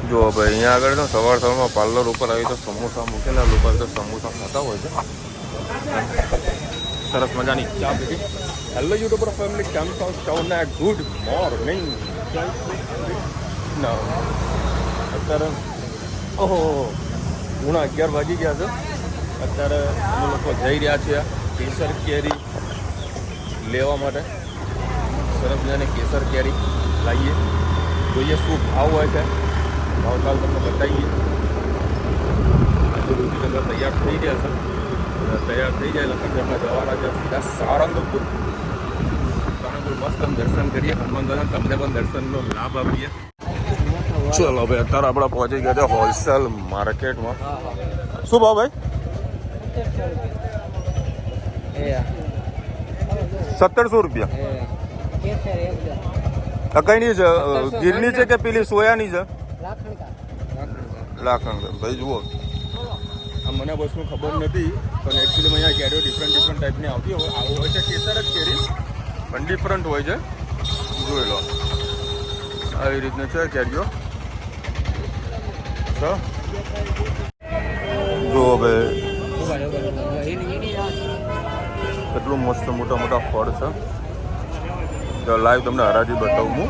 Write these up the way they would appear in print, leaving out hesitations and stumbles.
જો ભાઈ અહીંયા આગળ તો સવારમાં પાર્લર ઉપર આવી તો સમોસા મૂકેલા લોકો આવી તો સમોસા ખાતા હોય છે. સરસ મજાની ચા પીધી. હેલો યુટ્યુબર ફેમિલી, કેમ છો? સૌને ગુડ મોર્નિંગ. અત્યારે ઓહો 11 વાગી ગયા છે. અત્યારે અમે લોકો જઈ રહ્યા છીએ કેસર કેરી લેવા માટે. સરસ મજાની કેસર કેરી લાવીએ, જોઈએ શું ભાવ હોય છે. ભાવતાલ તમને બતાવીએ. આજે રોટી તમે તૈયાર થઈ ગયા છે. તૈયાર થઈ જાય એટલે અમે જવાના છે સીધા સારંગપુર. મસ્ત દર્શન કરીએ હનુમાન દાદા, તમને પણ દર્શનનો લાભ આપીએ. ચલો ભાઈ, અત્યારે આપણે પહોંચી ગયા છે હોલસેલ માર્કેટમાં. શું ભાવ ભાઈ? 1700 રૂપિયા. કઈની છે? ગીરની છે કે પેલી સોયાની છે? લાખણ. ભાઈ જુઓ, મને બસનું ખબર નથી, પણ એકચ્યુઅલી અહીંયા કેરીઓ ડિફરન્ટ ટાઈપની આવતી હોય. આવું હોય છે કેસર જ કેરી, પણ ડિફરન્ટ હોય છે. જોઈ લો, આવી રીતના છે કેરીઓ. જુઓ ભાઈ, કેટલું મસ્ત મોટા મોટા ફળ છે. તો લાઈવ તમને હરાજી બતાવું હું.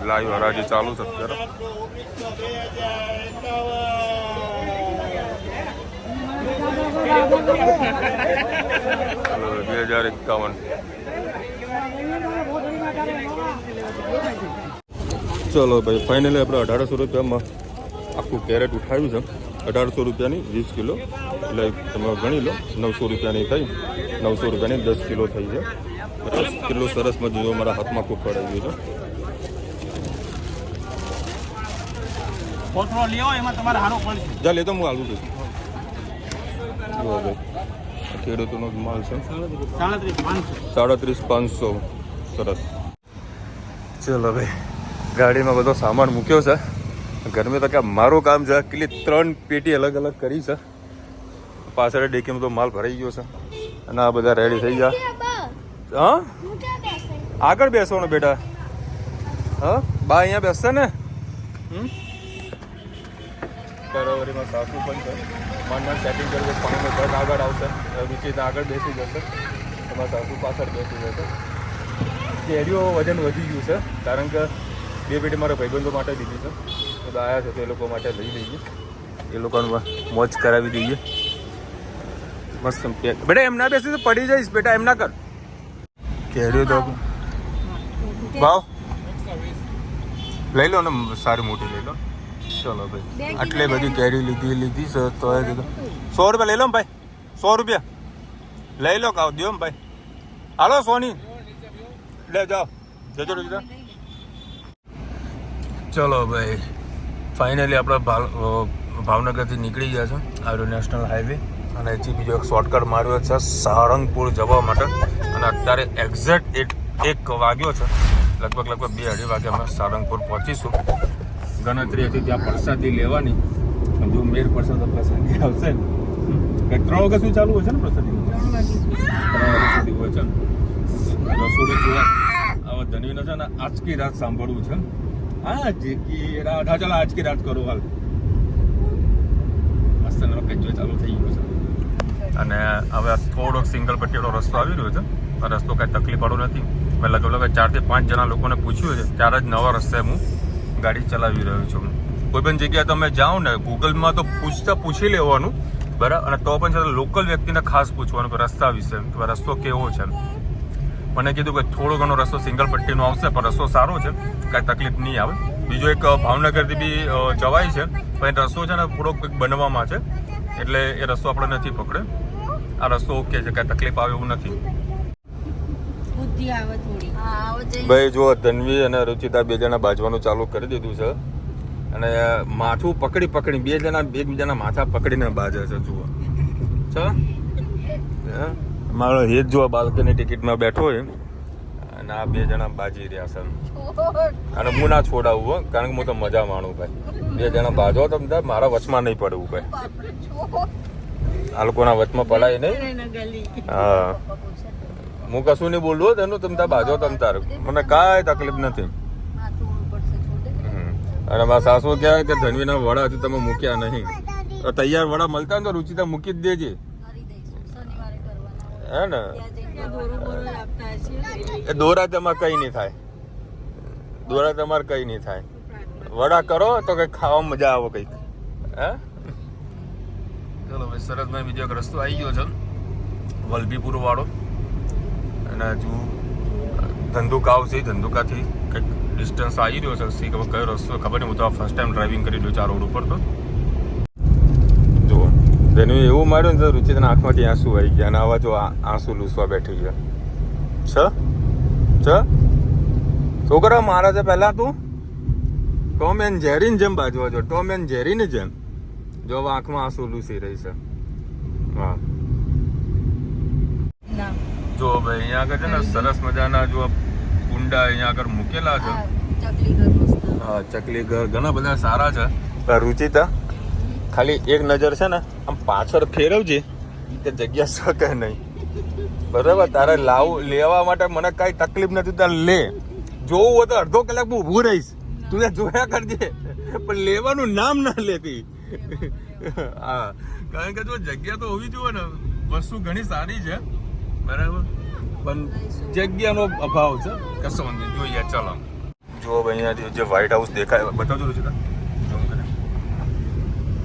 લાઈવ હરાજી ચાલુ છે અત્યારે. 2051. ચલો ભાઈ, ફાઇનલી આપણે 1800 રૂપિયામાં આખું કેરેટ ઉઠાવ્યું છે. 1800 રૂપિયાની 20 કિલો, એટલે તમે ગણી લો 900 રૂપિયાની થઈ. 900 રૂપિયાની 10 કિલો થઈ છે. કેટલું સરસ મજા મારા હાથમાં ખૂબ પડાવી ગયું છે. જા લેતો હું આલું છું. ખેડૂતોનો માલ છે 37500. સરસ. ચલો ભાઈ, ગાડીમાં બધો સામાન મૂક્યો છે. ગરમી તો કે મારું કામ છે. કેટલી 3 પેટી અલગ અલગ કરી છે. પાછળ ડેકીમાં તો માલ ભરાઈ ગયો છે અને આ બધા રેડી થઈ ગયા. હા, આગળ બેસવાનું બેટા. હા, બા અહીંયા બેસશે ને. બરાબરીમાં સાસુ પણ છે. માન સેટિંગ કરવું, પાણીનો ઘટ આગળ આવશે, નીચે આગળ બેસી જશે. તમારા સાસુ પાછળ બેસી જશે. કેરીઓ વજન વધી ગયું છે, કારણ કે 2 પેટી મારા ભાઈબંધો માટે દીધી છે. તો આવ્યા છે તો એ લોકો માટે લઈ લઈએ. એ લોકોને મોજ કરાવી દઈએ. મસ્ત બેટા, એમ ના બેસી તો પડી જઈશ બેટા, એમ ના કર. કેરીઓ તો ભાવ લઈ લો ને, સારી મોટી લઈ લો. ચલો ભાઈ, આટલી બધી કેરી લીધી છે તો 100 રૂપિયા લઈ લો ને ભાઈ. 100 રૂપિયા લઈ લો, કાવ દો ભાઈ. હાલો સોની, લે જાઓ, જજો જજો. ચલો ભાઈ, ફાઇનલી આપણે ભાવનગરથી નીકળી ગયા છે. આ નેશનલ હાઈવે, અને હજી બીજો એક શોર્ટકટ માર્યો છે સારંગપુર જવા માટે. અને અત્યારે એક્ઝેક્ટ 1 વાગ્યો છે. લગભગ 2-2:30 વાગે અમે સારંગપુર પહોંચીશું. ગણતરી હતી ત્યાં પ્રસાદી લેવાની, જો મેર પડશે તો પ્રસાદી આવશે. કંઈક 3 વાગે શું ચાલુ હોય છે ને પ્રસાદી? 3 વાગે સુધી હોય છે. રસોડું જોવા આવા ધનવીનો છે ને આજકી રાત સાંભળવું છે. આજકી રાત, હા ચાલો આજકી રાત કરો હાલ. મસ્ત કંઈક ચાલુ થઈ ગયો છે. અને હવે થોડોક સિંગલ પટ્ટીનો રસ્તો આવી રહ્યો છે. આ રસ્તો કાંઈ તકલીફ વાળો નથી. મેં લગભગ 4 થી 5 જણા લોકોને પૂછ્યું છે, ત્યારે જ નવા રસ્તે હું ગાડી ચલાવી રહ્યો છું. કોઈ પણ જગ્યાએ તમે જાઓ ને, ગૂગલમાં તો પૂછી લેવાનું બરાબર. અને તો પણ છે લોકલ વ્યક્તિને ખાસ પૂછવાનું કે રસ્તા વિશે, કે રસ્તો કેવો છે. મને કીધું કે થોડો ઘણો રસ્તો સિંગલ પટ્ટીનો આવશે, પણ રસ્તો સારો છે, કાંઈ તકલીફ નહીં આવે. બીજો એક ભાવનગરથી બી જવાય છે, પણ રસ્તો છે ને થોડોક બનવામાં છે, એટલે એ રસ્તો આપણે નથી પકડે. આ રસ્તો ઓકે છે, કાંઈ તકલીફ આવે એવું નથી. ભાઈ જુઓ, ધનવી અને રુચિતા 2 જણા બાજવાનું ચાલુ કરી દીધું છે. અને માથું પકડી 2 જણા એકબીજાના માથા પકડીને બાજે છે. જુઓ છે મારો હેત, જુઓ બાલ્કની ટિકિટમાં બેઠો હોય અને આ 2 જણા બાજી રહ્યા છે અને હું ના છોડાવું હો, કારણ કે હું તો મજા માણું ભાઈ. 2 જણા બાજો તો મારા વચમાં નહીં પડવું ભાઈ. આ લોકોના વચમાં પડાય નહીં. હા, હું કશું નહીં બોલવું તેનું તમતા બાજો તમતાર, મને કાંઈ તકલીફ નથી. અને મારા સાસુ કહે કે ધનવીના વડા હજુ તમે મૂક્યા નહીં, તો તૈયાર વડા મળતા ને તો રુચિતા મૂકી જ દેજે, હે ને. એ દોરા તમારે કઈ નહીં થાય, દોરા તમારે કઈ નહીં થાય. વડા કરો તો કઈ ખાવામાં મજા આવે કઈક, હે. ચલો ભાઈ, સરસમાં બીજો એક રસ્તો આવી ગયો છે વલભીપુર વાળો, અને હજુ ધંધુકા આવશે. ધંધુકાથી કંઈક ડિસ્ટન્સ આવી રહ્યો છે. કયો રસ્તો ખબર નહીં, હું તો ફર્સ્ટ ટાઈમ ડ્રાઇવિંગ કરી રહ્યો છું આ રોડ ઉપર. તો જુઓ, જેનું એવું માર્યું ને તો રુચિતાના આંખમાંથી આંસુ આવી ગયા, અને આવા જો આંસુ લૂસવા બેઠી ગયા છે. છોકરા મારા છે પહેલા તું ટોમ એન્ડ જેરીની જેમ બાજવા જો, ટોમ એન્ડ જેરીની જેમ જો હવે આંખમાં આંસુ લૂસી રહી છે. હા, જો ભાઈ અહીંયા આગળ છે ને સરસ મજાના જો કુંડા અહીંયા આગળ મૂકેલા છે. હા, ચકલી ઘર ઘણા બધા સારા છે. રુચિતા ખાલી એક નજર છે ને આમ પાછળ ફેરવજે કે જગ્યા શકે નહીં, બરાબર. તારે લેવા માટે મને કાંઈ તકલીફ નથી, તારે લે. જોવું હોય તો અડધો કલાક હું ઊભું રહીશ, તું જોયા કરજે, પણ લેવાનું નામ ના લેતી. હા, કારણ કે જો જગ્યા તો હોવી જોઈએ ને, વસ્તુ ઘણી સારી છે બરાબર, પણ જગ્યાનો અભાવ છે. કશો વાંધો નહીં, જોઈએ. ચાલો જુઓ ભાઈ, અહીંયા જે વ્હાઇટ હાઉસ દેખાય બતાવજો રુચિતા.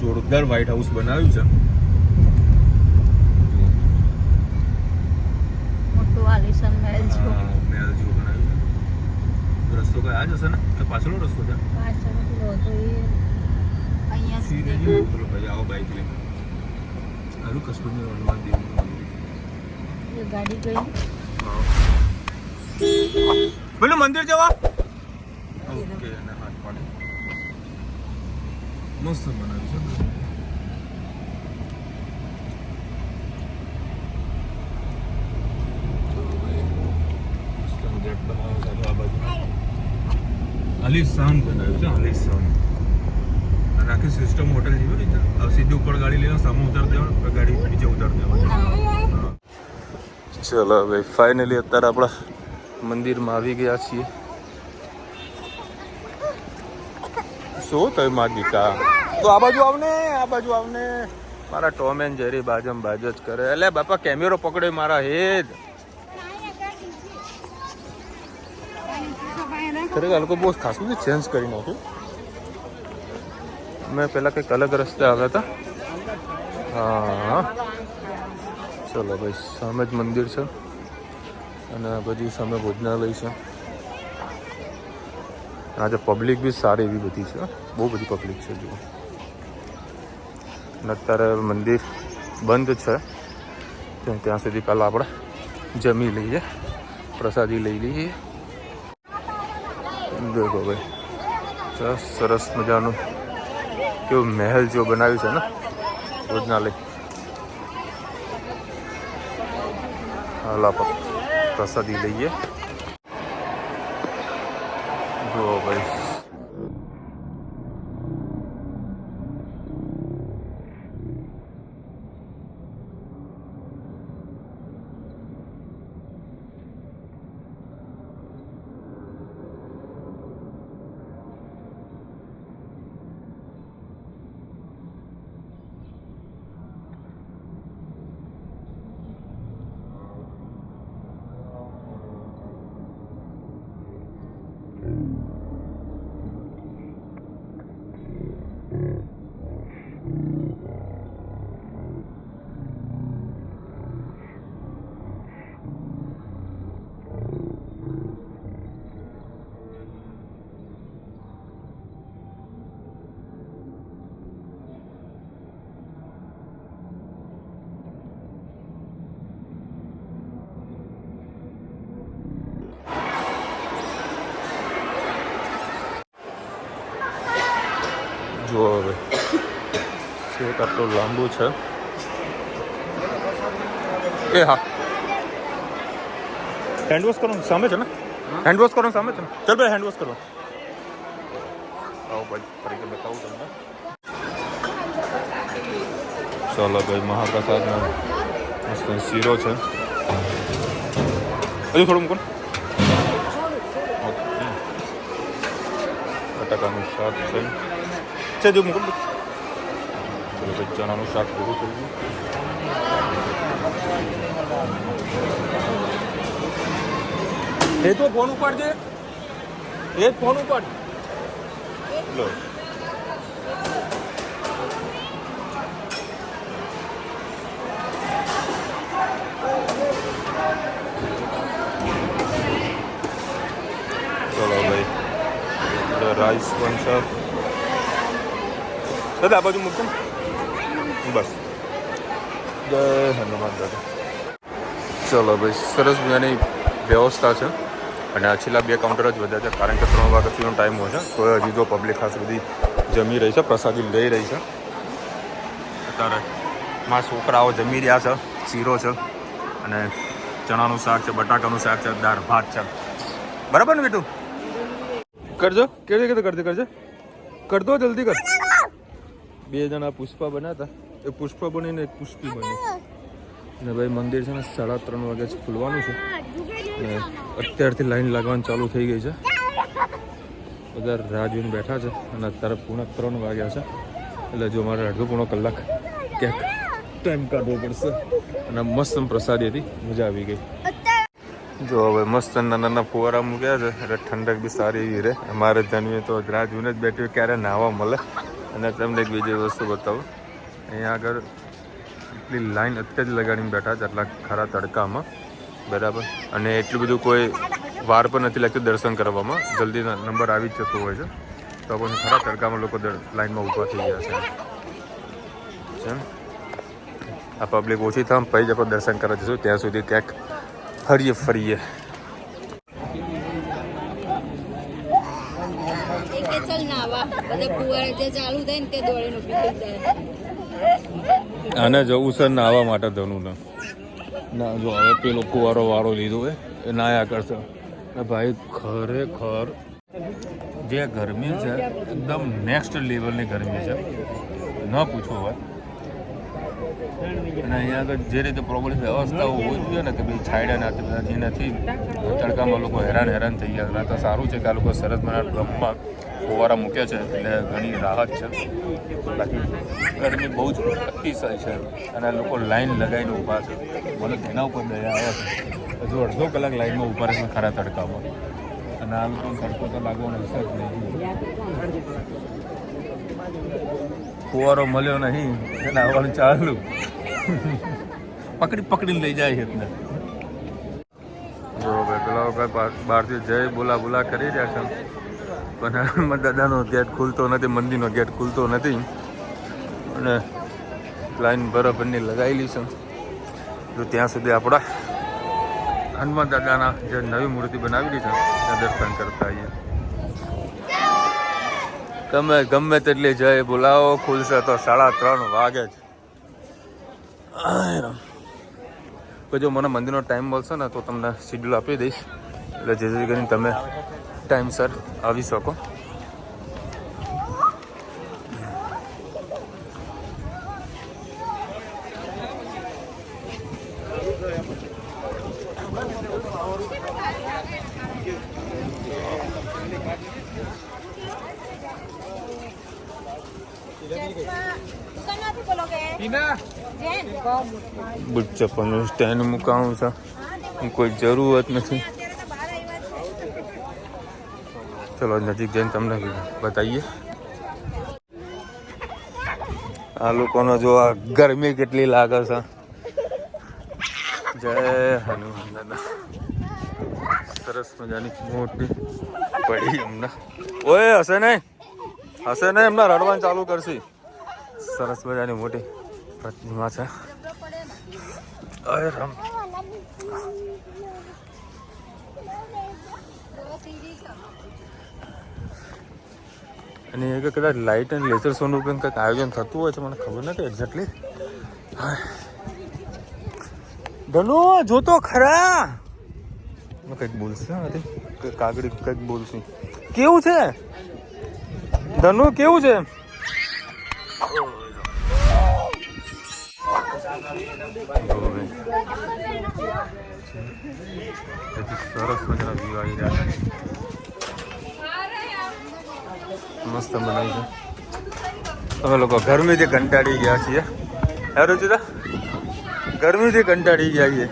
જોરદાર વ્હાઇટ હાઉસ બનાવ્યું છે. મોટું આલિશાન મહેલ જેવું બનાવ્યું છે. રસ્તો કઈ આ જ હશે ને કે પાછળનો રસ્તો છે? પાછળનો તો એ અહીંયા સુધી. ચલો ભાઈ, આવો બાઈક લઈને. હારું, કસ્ટમર હનુમાન દેવનું એ ગાડી ગઈ. પેલું મંદિર જવા. ઓકે, અને હાથ પાડે મસ્ત બનાવ્યું છે. આલિશાન બનાવ્યું છે, આલિશાન. અને આખી સિસ્ટમ હોટલ જેવી રીતે સીધી ઉપર ગાડી લઈને સામે ઉતારી દેવાનું, ગાડી નીચે ઉતારી દેવાની. ચલો ભાઈ, ફાઇનલી અત્યારે આપણા મંદિરમાં આવી ગયા છીએ. શું થયું માગીકા? તો આ બાજુ આવને, આ બાજુ આવને. મારા ટોમ એન્ડ જેરી બાજમ બાજ જ કરે. એટલે બાપા કેમેરો પકડે મારા હેદ. ખરેખર આ લોકો બહુ ખાસું ચેન્જ કરી નાખ્યું. મેં પહેલાં કંઈક અલગ રસ્તે આવ્યા હતા. હા, ચલો ભાઈ, સામે જ મંદિર છે અને આ બધી સામે ભોજનાલય છે. આજે પબ્લિક બી સારી એવી બધી છે, બહુ બધી પબ્લિક છે જુઓ. અને અત્યારે મંદિર બંધ છે, ત્યાં સુધી પહેલાં આપણે જમી લઈએ, પ્રસાદી લઈ લઈએ. દેખો ભાઈ, સરસ મજાનું કેવું મહેલ જો બનાવ્યું છે ને ભોજનાલય. હાલ આપણે પ્રસાદી લઈએ. જુઓ ભાઈ, જુઓ હવે છેક આટલું લાંબુ છે. એ હા, હેન્ડ વોશ કરવાનું સામે છે ને. હેન્ડ વોશ કરો સામે છે ને ચાલ ભાઈ હેન્ડ વોશ કરો આવો ભાઈ ફરી બતાવું તમને ચાલો ભાઈ મહાપ્રસાદનો મસ્ત શીરો છે હજુ થોડું મૂકો બટાકાનું શાક છે જો મૂકો ચલો ભાઈ ચણાનું શાક પૂરું થઈ ગયું એ તો ફોન ઉપાડજે એ જ ફોન ઉપાડ લો ચલો ભાઈ રાઈસ પણ છે દાદા આ બાજુ મૂકજો બસ જય હનુમાન દાદા ચલો ભાઈ સરસ મજાની વ્યવસ્થા છે અને આ છેલ્લા 2 કાઉન્ટર જ વધ્યા છે કારણ કે 3 વાગ્યા સુધીનો ટાઈમ હોય છે તો હજી જો પબ્લિક ખાસ બધી જમી રહી છે પ્રસાદી લઈ રહી છે અત્યારે માં છોકરાઓ જમી રહ્યા છે શીરો છે અને ચણાનું શાક છે બટાકાનું શાક છે દાળ ભાત છે બરાબર ને બેટું કરજો કેવી રીતે કરજે કર દો જલ્દી કર 2 જણા પુષ્પા બન્યા હતા એ પુષ્પા બનીને એક પુષ્પી બની ને ભાઈ મંદિર છે ને 3:30 વાગે જ ખુલવાનું છે ને અત્યારથી લાઈન લાગવાની ચાલુ થઈ ગઈ છે બધા રાહ જોઈને બેઠા છે અને અત્યારે પૂણા 3 વાગ્યા છે એટલે જો મારે અડધો પોણો કલાક ક્યાંક ટાઈમ કાઢવો પડશે અને મસ્ત પ્રસાદી હતી મજા આવી ગઈ જો હવે મસ્ત નાના ફુવારા મૂક્યા છે એટલે ઠંડક બી સારી એવી રહે અમારે જાનવીએ તો રાહ જોઈને જ બેઠી ક્યારે નાહવા મળે અને તમને એક બીજી વસ્તુ બતાવું અહીંયા આગળ એટલી લાઈન અત્યારે જ લગાડીને બેઠા છે આટલા ખરા તડકામાં બરાબર અને એટલું બધું કોઈ વાર પણ નથી લાગતું દર્શન કરવામાં જલ્દી નંબર આવી જ જતો હોય છે તો પણ ખરા તડકામાં લોકો લાઈનમાં ઊભા થઈ ગયા છે આ પબ્લિક ઓછી થાય પછી જ આપણે દર્શન કરવા જઈશું ત્યાં સુધી ક્યાંક ફરીએ આને જવું છે નાહવા માટે ધનું ના જો હવે પેલો ફુવારો વાળો લીધો હોય એ નાયા કરશે ભાઈ ખરેખર જે ગરમી છે એકદમ નેક્સ્ટ લેવલની ગરમી છે ન પૂછો વાત અને અહીંયા આગળ જે રીતે પ્રોબ્લેમ વ્યવસ્થાઓ હોવી જોઈએ ને કે ભાઈ છાંયડા ના એ નથી તડકામાં લોકો હેરાન થઈ ગયા તો સારું છે કે આ લોકો સરસ મના ગમમાં ફુવારા મૂકે છે એટલે ઘણી રાહત છે બાકી ગરમી બહુ જ અતિશય છે અને લોકો લાઈન લગાવીને ઊભા છે મને તેના ઉપર દયા આવે છે હજુ અડધો કલાક લાઈનમાં ઊભા રહે ખરા તડકામાં અને આ લોકો તડકો તો લાગવાનો હશે જ નહીં ફુવારો મળ્યો નહીં એને આવવાનું ચાલુ પકડીને લઈ જાય છે એટલે જો ભાઈ પેલા બહારથી જય બોલા કરી રહ્યા છે પણ દાદાનો ગેટ ખુલતો નથી મંદિરનો ગેટ ખુલતો નથી અને લાઈન બરાબરની લગાવેલી છે તો ત્યાં સુધી આપણા હનુમાન દાદાના જે નવી મૂર્તિ બનાવેલી છે ત્યાં દર્શન કરતા આવીએ ગમે તેટલી જય બોલાવો ખુલશે તો 3:30 વાગે જ જો મને મંદિરનો ટાઈમ મળશે ને તો તમને શિડ્યુલ આપી દઈશ એટલે જેથી કરીને તમે ટાઈમસર આવી શકો બુટ ચપ્પલનું સ્ટેન્ડ મુકાવું છે કોઈ જરૂરત નથી ચલો નજીક જઈને તમને બતાવીએ આ લોકોનો જો આ ગરમી કેટલી લાગે છે જય હનુમાન દાદા સરસ મજાની મોટી પડી હમણાં ઓય હશે નહીં હમણાં રડવાનું ચાલુ કરશે સરસ મજાની મોટી પ્રતિમા છે અરે રામ અને એ કદાચ લાઇટ અને લેસર શોનું પણ કંઈક આયોજન થતું હોય છે મને ખબર નથી એક્ઝેક્ટલી ધનુ જોતો ખરા કંઈક બોલશે નથી કાગડી કંઈક બોલતી. કેવું છે ધનુ, કેવું છે? સરસ મજાના વ્યૂ આવી રહ્યા છે. મસ્ત બનાવ્યું છે. અમે લોકો ગરમીથી કંટાળી ગયા છીએ. હે રુચિતા, ગરમીથી કંટાળી ગયા છીએ.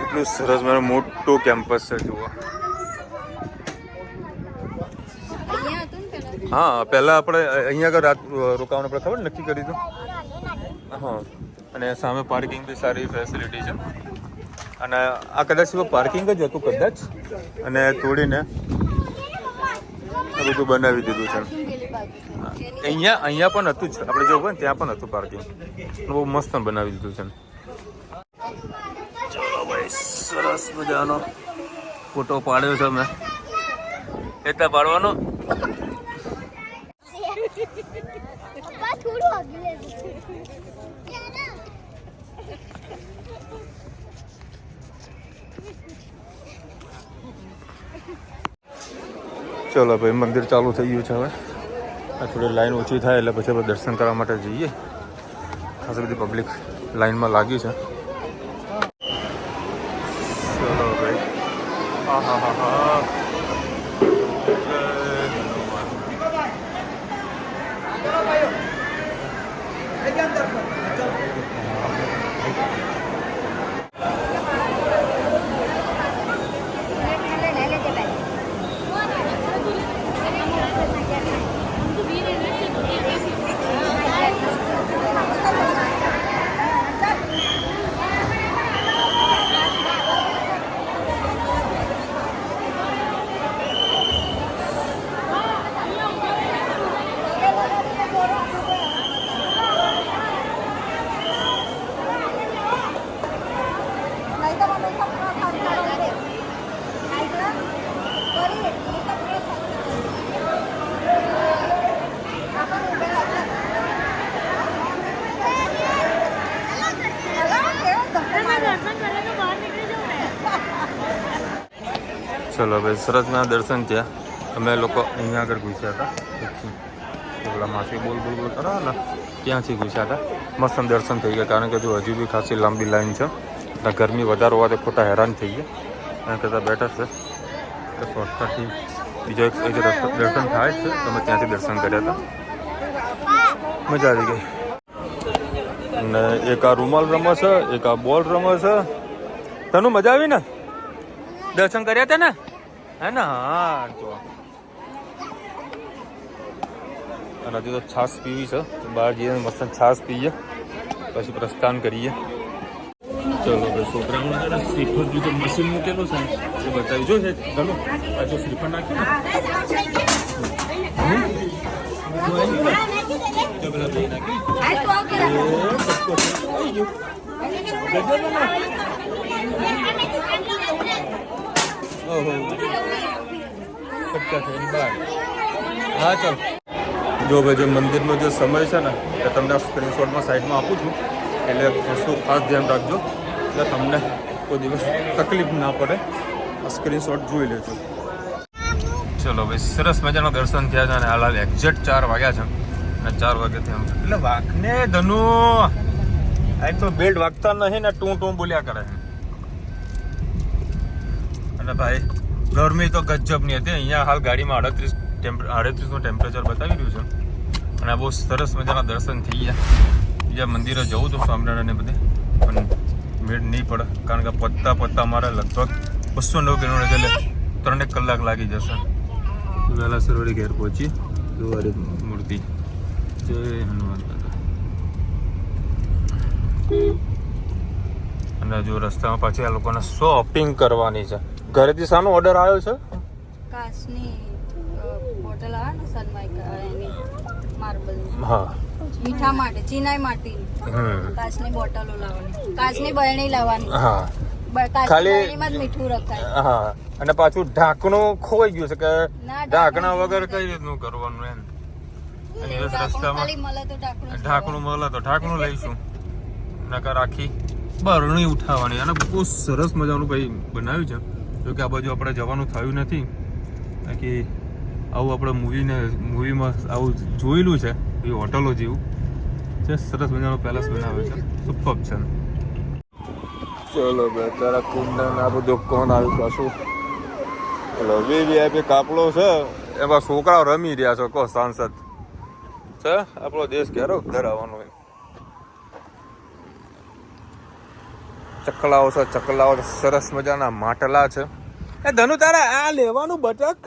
એટલું સરસ મારું મોટું કેમ્પસ છે જુઓ. હા, પહેલાં આપણે અહીંયા આગળ રાત રોકાવાનું આપણે ખબર નક્કી કરી હતું. હા, અને સામે પાર્કિંગ બી સારી ફેસિલિટી છે. અને આ કદાચ પાર્કિંગ જ હતું કદાચ, અને તોડીને બધું બનાવી દીધું છે. અહીંયા પણ હતું જ, આપણે જો હોય ને ત્યાં પણ હતું પાર્કિંગ. બહુ મસ્ત બનાવી દીધું છે. ચાલો ભાઈ, સરસ મજાનો ફોટો પાડ્યો છે મેં. એટલા પાડવાનો. ચલો ભાઈ, મંદિર ચાલુ થઈ ગયું છે હવે. આ થોડી લાઈન ઓછી થાય એટલે પછી આપણે દર્શન કરવા માટે જઈએ. ખાસ બધી પબ્લિક લાઈનમાં લાગી છે. ચલો ભાઈ. હા હા હા હા. ચલો ભાઈ, સરસના દર્શન થયા. અમે લોકો અહીંયા આગળ ઘૂસ્યા હતા. પેલા માસી બોલ બોલ બોલ કરો ને, ત્યાંથી ઘૂસ્યા હતા. મસ્ત દર્શન થઈ ગયા. કારણ કે જો હજુ બી ખાસી લાંબી લાઈન છે. એટલે ગરમી વધારે હોવાથી ખોટા હેરાન થઈ ગયા. એના કરતાં બેટર છે કે શોર્ટકટથી બીજો એક દર્શન થાય છે. તમે ત્યાંથી દર્શન કર્યા હતા. મજા આવી ગઈ. અને એક આ રૂમાલ રમે છે, એક આ બોલ રમે છે. તને મજા આવી ને? દર્શન કર્યા હતા ને? હે ને? હા. તો અને હજુ તો છાશ પીવી છે. બહાર જઈએ મસ્ત છાશ પીએ, પછી પ્રસ્થાન કરીએ. ચલો ભાઈ, છોકરાઓને શ્રીફળ બીજું મશીન મૂકેલું છે એ બતાવી. જો છે ઘણું આ જો શ્રીફળ નાખ્યું હા. ચાલ જો ભાઈ, જે મંદિરનો જે સમય છે ને એ તમને સ્ક્રીનશોટમાં સાઈડમાં આપું છું. એટલે વસ્તુ ખાસ ધ્યાન રાખજો, એટલે તમને કોઈ દિવસ તકલીફ ના પડે. આ સ્ક્રીનશોટ જોઈ લેજો. ચલો ભાઈ, સરસ મજાના દર્શન થયા છે. અને હાલ એક્ઝેક્ટ 4 વાગ્યા છે. અને 4 વાગ્યાથી આમ એટલે વાઘને ધનુ આ તો બેલ્ટ વાગતા નહીં ને ટું બોલ્યા કરે છે. અને ભાઈ ગરમી તો ગજબની હતી. અહીંયા હાલ ગાડીમાં 38નું ટેમ્પરેચર બતાવી રહ્યું છે. અને બહુ સરસ મજાના દર્શન થઈ ગયા. બીજા મંદિરે જવું તો સ્વામિનારાયણ બધે, પણ મેળ નહીં પડે. કારણ કે પત્તા અમારે લગભગ 209 કિલોમીટર એટલે 3 કલાક લાગી જશે. વહેલા સરવડી ઘેર પહોંચી. જોવારી મૂર્તિ. જય હનુમાન દાદા. અને જો રસ્તામાં પાછી આ લોકોને શોપિંગ કરવાની છે. ઘરેથી શાનો ઓર્ડર આવ્યો છે? કાચની બોટલ આવે ને સનમાઇકા, એની માર્બલ. હા, મીઠા માટે, ચીનાઈ માટે કાચની બોટલો લાવવાની, કાચની બરણી લાવવાની. હા, ખાલી બરણીમાં જ મીઠું રખાય. હા, અને પાછું ઢાંકણું ખોવાઈ ગયું છે કે ઢાંકણા વગર કઈ રીતનું કરવાનું એમ. અને રસ્તામાં ઢાંકણું મળે તો ઢાંકણું લઈશું, નકર આખી બરણી ઉઠાવવાની અને બહુ સરસ મજાનું ભાઈ બનાવ્યું છે. જો કે આ બાજુ આપણે જવાનું થયું નથી, બાકી આવું આપણે મૂવીમાં આવું જોયેલું છે એ હોટલો જેવું છે. સરસ મજાનો પેલેસ બનાવ્યો છે, સુપર છે. ચલો બે તારા કુંડન આ બધું કોણ આવ્યું પાછું વીવીઆઈપી કાપલો છે, એમાં છોકરાઓ રમી રહ્યા છો. કહો સાંસદ છે આપણો દેશ ક્યારે ઉદ્ધાર આવવાનો હોય. ચકલાઓ છે, ચકલાઓ સરસ મજાના માટલા છે. એ ધનુ તારા આ લેવાનું બટક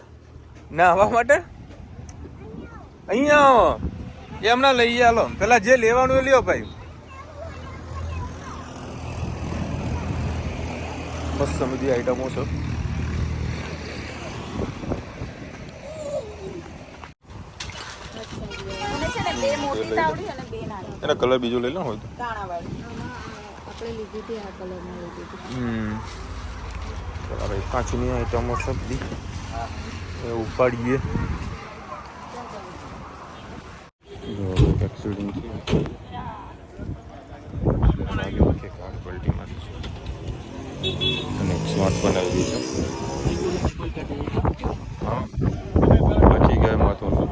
નાહવા માટે અહીંયા આવો, એમના લઈ આલો. પેલા જે લેવાનું એ લ્યો ભાઈ. મસ્ત બધી આઈટમો છે. એના કલર બીજો લઈ લો હોય તો. ભાઈ કાચની આઈટમો છે બધી, એ ઉપાડીએ. અને સ્માર્ટફોન આવી છે. હા બાકી ગયા મહત્વનું.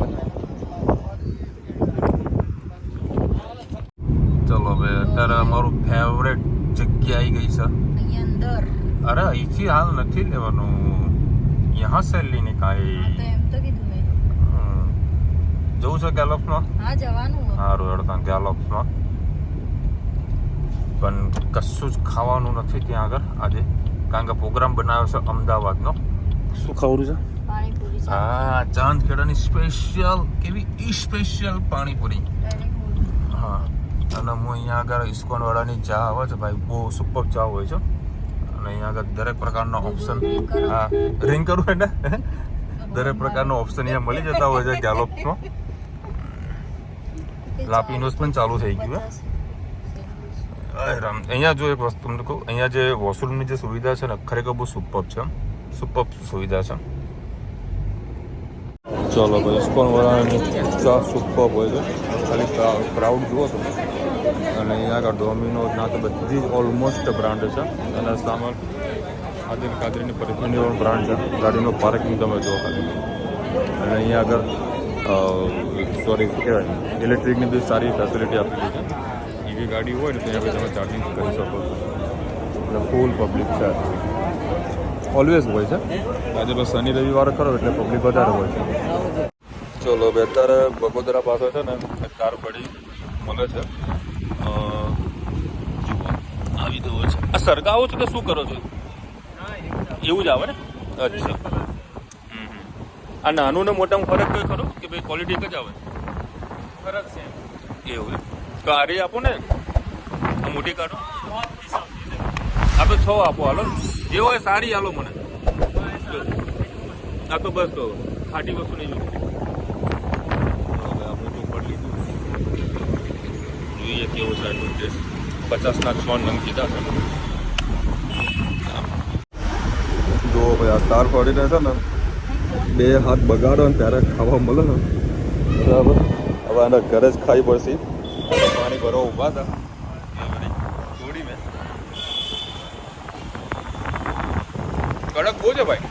ચલો ભાઈ અત્યારે અમારું ફેવરેટ જગ્યા આવી ગઈ છે અંદર. અરે અહીંથી હાલ નથી લેવાનું, યહાં સે લેને કાંઈ. એમ તો કીધું મેં. જવું છે ગેલોપ્સમાં? હા જવાનું. સારું હેડતા ગેલોપ્સમાં. પણ કશું જ ખાવાનું નથી ત્યાં આગળ આજે, કારણ કે પ્રોગ્રામ બનાવ્યો છે અમદાવાદનો. શું ખાવાનું છે? પાણીપુરી. હા ચાંદખેડાની સ્પેશિયલ, કેવી સ્પેશિયલ પાણીપુરી. હા અને હું અહીંયા આગળ ઇસ્કોન વાળાની ચા આવે છે ભાઈ, બહુ સુપર ચા હોય છે. અને અહીંયા આગળ દરેક પ્રકારનો ઓપ્શન, હા રિંગ કરવું એટલે દરેક પ્રકારનો ઓપ્શન અહીંયા મળી જતા હોય છે ગેલોપ્સમાં. લાપીનોસ પણ ચાલુ થઈ ગયું. અહીંયા જો એક વસ્તુ તમને કહું, અહીંયા જે વોશરૂમની જે સુવિધા છે ને ખરેખર બહુ સુપર છે, સુપર સુવિધા છે. ચલો ભાઈ ઇસ્કોન વાળાની ચા સુપર હોય છે. ખાલી ક્રાઉડ જુઓ તો. અને અહીંયા આગળ ડોમિનોઝ ના તો બધી જ ઓલમોસ્ટ બ્રાન્ડ છે. અને સામાન આદિલ કાદરીની પરફ્યુમની પણ બ્રાન્ડ છે. ગાડીનો પાર્કિંગ તમે જુઓ ખાલી. અને અહીંયા આગળ સોરી શું કહેવાય, ઇલેક્ટ્રિકની બી સારી ફેસિલિટી આપેલી છે. એવી ગાડી હોય ને ત્યાં આગળ તમે ચાર્જિંગ કરી શકો છો. એટલે ફૂલ પબ્લિક છે, ઓલવેઝ હોય છે. આજે બસ શનિ રવિવાર ખરો એટલે પબ્લિક વધારે હોય છે. ચલો બે અત્યારે બગોદરા પાસે છે ને કાર પડી મળે છે. જુઓ આવી તો હોય છે. આ સરગાવો છો કે શું કરો છો? એવું જ આવે ને? અચ્છા. આ નાનું ને મોટામાં ફરક કઈ ખરો કે ભાઈ ક્વોલિટી એક જ આવે? ફરક છે એવું. તો આ રે આપો ને, આ મોટી કાઢો. આપણે 6 આપો હાલો, જે હોય સારી હાલો મને. આ તો બસ તો ખાટી વસ્તુ નહીં જોઈ. આપણે તો પડ લીધું, જોઈએ કેવું છે એનું ટેસ્ટ. 50ના 6 નંગ કીધા છે. જો ભાઈ આ તાર ફળીને છે ને 2 હાથ બગાડો ને ત્યારે ખાવા મળે ને બરાબર. હવે આના ઘરે જ ખાઈ પડશે. પાણી ભરો ઊભા હતા થોડી મેં કડક બહુ છે ભાઈ,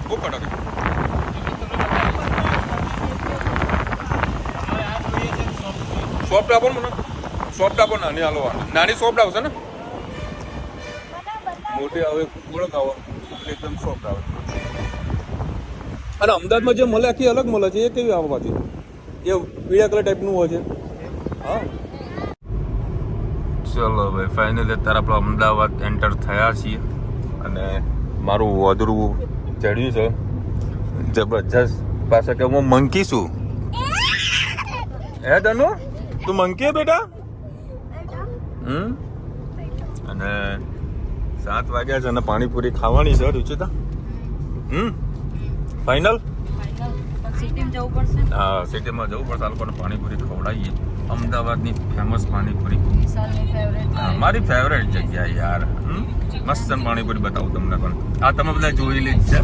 બહુ કડક. સોફ્ટ આપો ને મને, સોફ્ટ આપો. નાની હાલો, નાની સોફ્ટ આવશે ને, મોટી આવે થોડોક આવો એકદમ સોફ્ટ આવે. અને અમદાવાદમાં જે મળે આખી અલગ મળે છે. એ કેવી આવે પાછી? એ પીળા કલર ટાઈપનું હોય છે. હા ચલો ભાઈ ફાઇનલી અત્યારે આપણે અમદાવાદ એન્ટર થયા છીએ. અને મારું વધરું ચડ્યું છે જબરજસ્ત. પાછા કે હું મંકી છું. હે તનુ તું મંકી બેટા? અને 7 વાગ્યા છે અને પાણીપુરી ખાવાની છે રુચિતા. ફાઇનલ? સિટીમાં જવું પડશે. હા સિટીમાં જવું પડશે. આ લોકોને પાણીપુરી ખવડાવીએ. અમદાવાદની ફેમસ પાણીપુરી, મારી ફેવરેટ જગ્યા યાર. મસ્ત પાણીપુરી બતાવું તમને. પણ આ તમે બધા જોયેલી જ છે.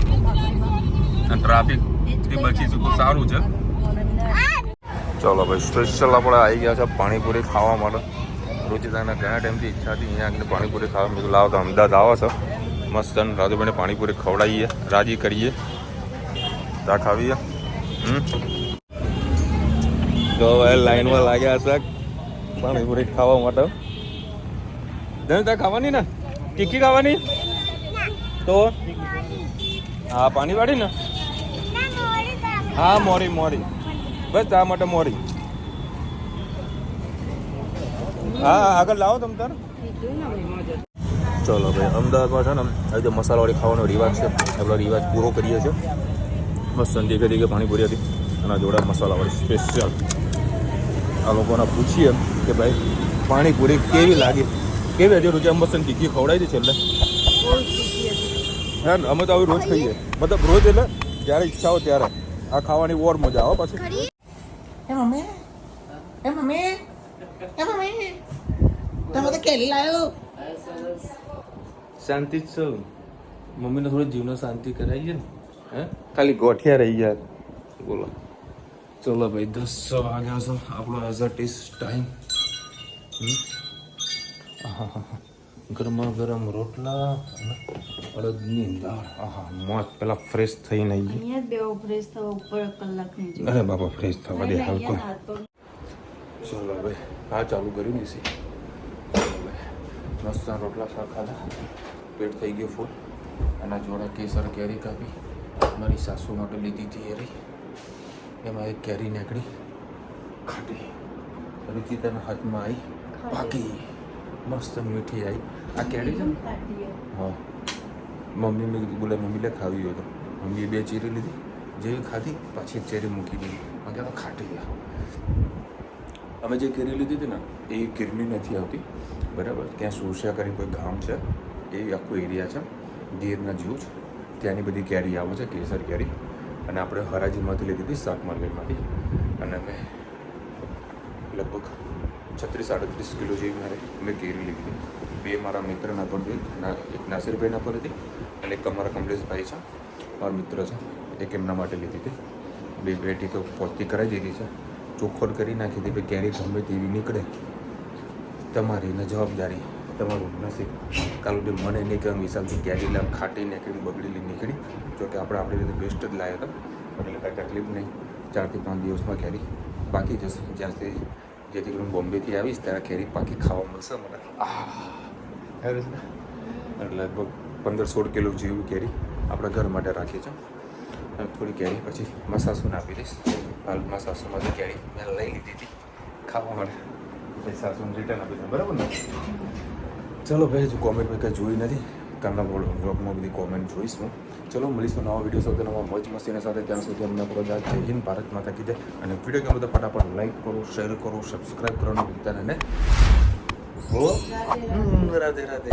ટ્રાફિકથી બચીશું તો સારું છે. ચલો ભાઈ સ્પેશિયલ આપણે આવી ગયા છે પાણીપુરી ખાવા માટે. રુચિતાના ઘણા ટાઈમથી ઈચ્છા હતી અહીંયા આગળ પાણીપુરી ખાવા. મેં લાવો તો અમદાવાદ આવો છો મસ્ત રાજુભાઈને પાણીપુરી ખવડાવીએ, રાજી કરીએ, ત્યાં ખાવીએ. તો હવે લાઈનમાં લાગ્યા છે પાણીપુરી ખાવા માટે. ત્યાં ખાવાની ને ટીકી ખાવાની તો હા પાણીવાળી ને હા મોરી મોરી બસ ચા માટે મોરી. હા આગળ લાવો તમ તાર. ચલો ભાઈ અમદાવાદમાં છે ને આવી રીતે મસાલાવાળી ખાવાનો રિવાજ છે. આપણો રિવાજ પૂરો કરીએ છીએ. મસ્ત દેખે દેખે પાણીપુરી હતી અને જોડા મસાલાવાળી સ્પેશિયલ. આ લોકોને પૂછીએ કે ભાઈ પાણીપુરી કેવી લાગી, કેવી હજી રૂચી મસ્ત ટીકી ખવડાવી હતી છેલ્લે. હા અમે તો આવી રોજ ખાઈએ, મતલબ રોજ એટલે જ્યારે ઈચ્છા હોય ત્યારે. આ ખાવાની ઓર મજા આવે પાછી. તમે તો કેલી લાયો. શાંતિ જ છો? મમ્મીને થોડી જીવનો શાંતિ કરાવીએ ને. હે ખાલી ગોઠિયા રહી ગયા. બોલો ચલો ભાઈ 10 વાગ્યા છો. આપણો એઝ અ ટીસ ટાઈમ. ગરમા ગરમ રોટલા અડદની દાળ. આહા મોત પેલા ફ્રેશ થઈને આવી. અહીંયા જ બેવ ફ્રેશ થવા ઉપર કલાક નહીં. અરે બાપા ફ્રેશ થવા દે હાલ તો. ચલો ભાઈ હા ચાલુ કર્યું ને સી. મસ્ત રોટલા શાક ખાધા, પેટ થઈ ગયું ફૂલ. અને જોડા કેસર કેરી કાપી મારી સાસુ માટે લીધી હતી એરી. એમાં એક કેરી નીકળી ખાટી. રુચિતાના હાથમાં આવી પાકી મસ્ત મીઠી આવી. આ કેરી છે ને હા મમ્મી મેં કીધું બોલે મમ્મી લે ખાવી હોય તો મમ્મીએ 2 ચેરી લીધી. જેવી ખાધી પાછી એક ચેરી મૂકી દીધી. મેં કહેતા ખાટી ગયા. અમે જે કેરી લીધી હતી ને એ કેરીની નથી આવતી બરાબર. ત્યાં સુરસિયા કરી કોઈ ગામ છે, એ આખો એરિયા છે ગીરના જેવું જ. ત્યાંની બધી કેરી આવે છે કેસર કેરી. અને આપણે હરાજીમાંથી લીધી હતી શાક માર્કેટમાંથી. અને અમે લગભગ 36-38 કિલો જેવી મેં કેરી લીધી હતી. 2 મારા મિત્રના પર હતી, એક નાસિરભાઈના પર હતી અને એક અમારા કમલેશભાઈ છે મારા મિત્ર છે, એક એમના માટે લીધી હતી. 2 પેટી તો પોતી કરાવી દીધી છે. ચોખ્ખોટ કરી નાખી હતી. ભાઈ કેરી ગમે તેવી નીકળે તમારી ને જવાબદારી, તમારું નસીબ. કાલું જે મને નહીં કે વિશાલથી કેરી લાવ ખાટી નીકળી બગડેલી નીકળી. જોકે આપણે આપણી રીતે બેસ્ટ જ લાવ્યા હતા એટલે કાંઈ તકલીફ નહીં. 4 થી 5 દિવસમાં કેરી પાકી જશે. જ્યાંથી જેથી કરીને બોમ્બેથી આવીશ ત્યારે કેરી પાકી ખાવા મળશે મને. એટલે લગભગ 15-16 કિલો જેવી કેરી આપણા ઘર માટે રાખી છે. થોડી કેરી પછી મસાસુને આપી દઈશ. હાલ મસાસુમાંથી કેરી મેં લઈ લીધી હતી ખાવા માટે. પછી સાસુને રિટર્ન આપી દઉં બરાબર ને. ચલો ભાઈ હજુ કોમેન્ટમાં કંઈ જોઈ નથી. કાલના બ્લોગમાં બધી કોમેન્ટ જોઈશ હું. ચલો મળીશું નવા વિડીયો સાથે, નવા મોજ મસ્તીના સાથે. ત્યાં સુધી અમને આપણો જય હિન્દ, ભારત માતા કી જય. અને વિડીયો ગમે તો ફટાફટ લાઈક કરો, શેર કરો, સબસ્ક્રાઈબ કરવાનું ભૂલતા નહીં. રાધે રાધે.